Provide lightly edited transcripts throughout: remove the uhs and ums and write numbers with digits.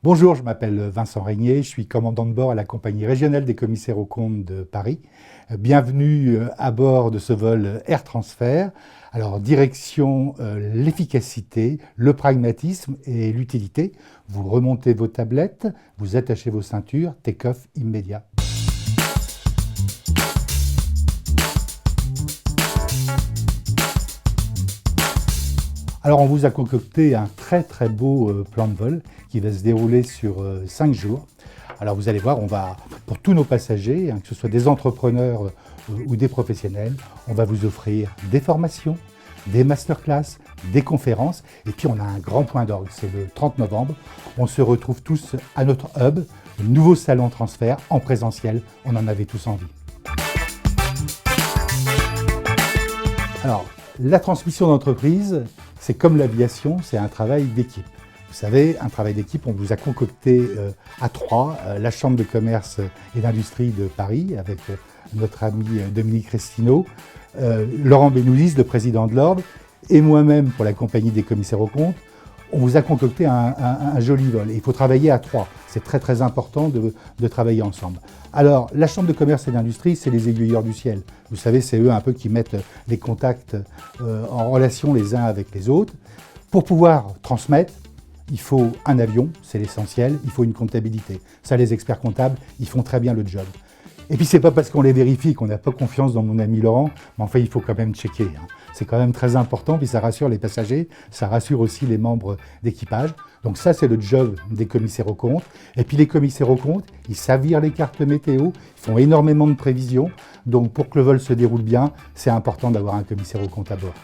Bonjour, je m'appelle Vincent Régnier, je suis commandant de bord à la compagnie régionale des commissaires aux comptes de Paris. Bienvenue à bord de ce vol Air Transfert. Alors, direction l'efficacité, le pragmatisme et l'utilité. Vous remontez vos tablettes, vous attachez vos ceintures, take-off immédiat. Alors on vous a concocté un très beau plan de vol qui va se dérouler sur 5 jours. Alors vous allez voir, on va, pour tous nos passagers, que ce soit des entrepreneurs ou des professionnels, on va vous offrir des formations, des masterclass, des conférences. Et puis on a un grand point d'orgue, c'est le 30 novembre. On se retrouve tous à notre hub, le nouveau salon transfert en présentiel. On en avait tous envie. Alors, la transmission d'entreprise, c'est comme l'aviation, c'est un travail d'équipe. Vous savez, un travail d'équipe, on vous a concocté à trois, la Chambre de commerce et d'industrie de Paris, avec notre ami Dominique Restineau, Laurent Benoîlis, le président de l'Ordre, et moi-même pour la compagnie des commissaires aux comptes. On vous a concocté un joli vol. Et il faut travailler à trois. C'est très important de travailler ensemble. Alors, la Chambre de commerce et d'industrie, c'est les aiguilleurs du ciel. Vous savez, c'est eux un peu qui mettent les contacts en relation les uns avec les autres. Pour pouvoir transmettre, il faut un avion, c'est l'essentiel. Il faut une comptabilité. Ça, les experts comptables, ils font très bien le job. Et puis, c'est pas parce qu'on les vérifie qu'on n'a pas confiance dans mon ami Laurent, mais enfin, il faut quand même checker. C'est quand même très important, puis ça rassure les passagers, ça rassure aussi les membres d'équipage. Donc ça, c'est le job des commissaires aux comptes. Et puis les commissaires aux comptes, ils savent lire les cartes météo, ils font énormément de prévisions. Donc pour que le vol se déroule bien, c'est important d'avoir un commissaire aux comptes à bord.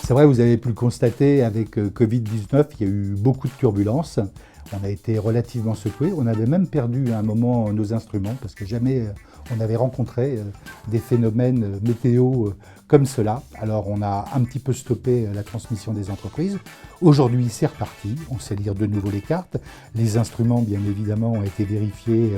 C'est vrai, vous avez pu le constater avec Covid-19, il y a eu beaucoup de turbulences. On a été relativement secoués. On avait même perdu à un moment nos instruments parce que jamais on avait rencontré des phénomènes météo comme cela. Alors on a un petit peu stoppé la transmission des entreprises. Aujourd'hui, c'est reparti. On sait lire de nouveau les cartes. Les instruments, bien évidemment, ont été vérifiés,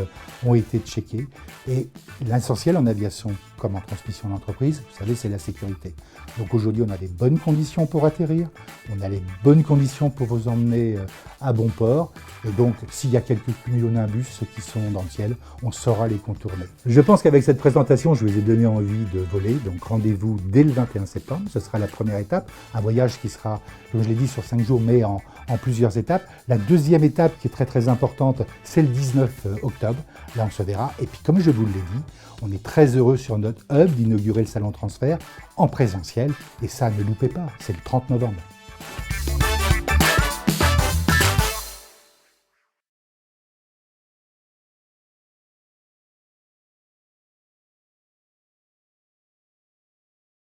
ont été checkés. Et l'essentiel en aviation, comme en transmission d'entreprise, vous savez, c'est la sécurité. Donc aujourd'hui, on a des bonnes conditions pour atterrir. On a les bonnes conditions pour vous emmener à bon port. Et donc, s'il y a quelques cumulonimbus qui sont dans le ciel, on saura les contourner. Je pense qu'avec cette présentation, je vous ai donné envie de voler. Donc, rendez-vous dès le 21 septembre. Ce sera la première étape. Un voyage qui sera, comme je l'ai dit, sur 5 jours, mais en plusieurs étapes. La deuxième étape, qui est très importante, c'est le 19 octobre. Là, on se verra. Et puis, comme je vous l'ai dit, on est très heureux sur notre hub d'inaugurer le salon transfert en présentiel. Et ça, ne loupez pas, c'est le 30 novembre.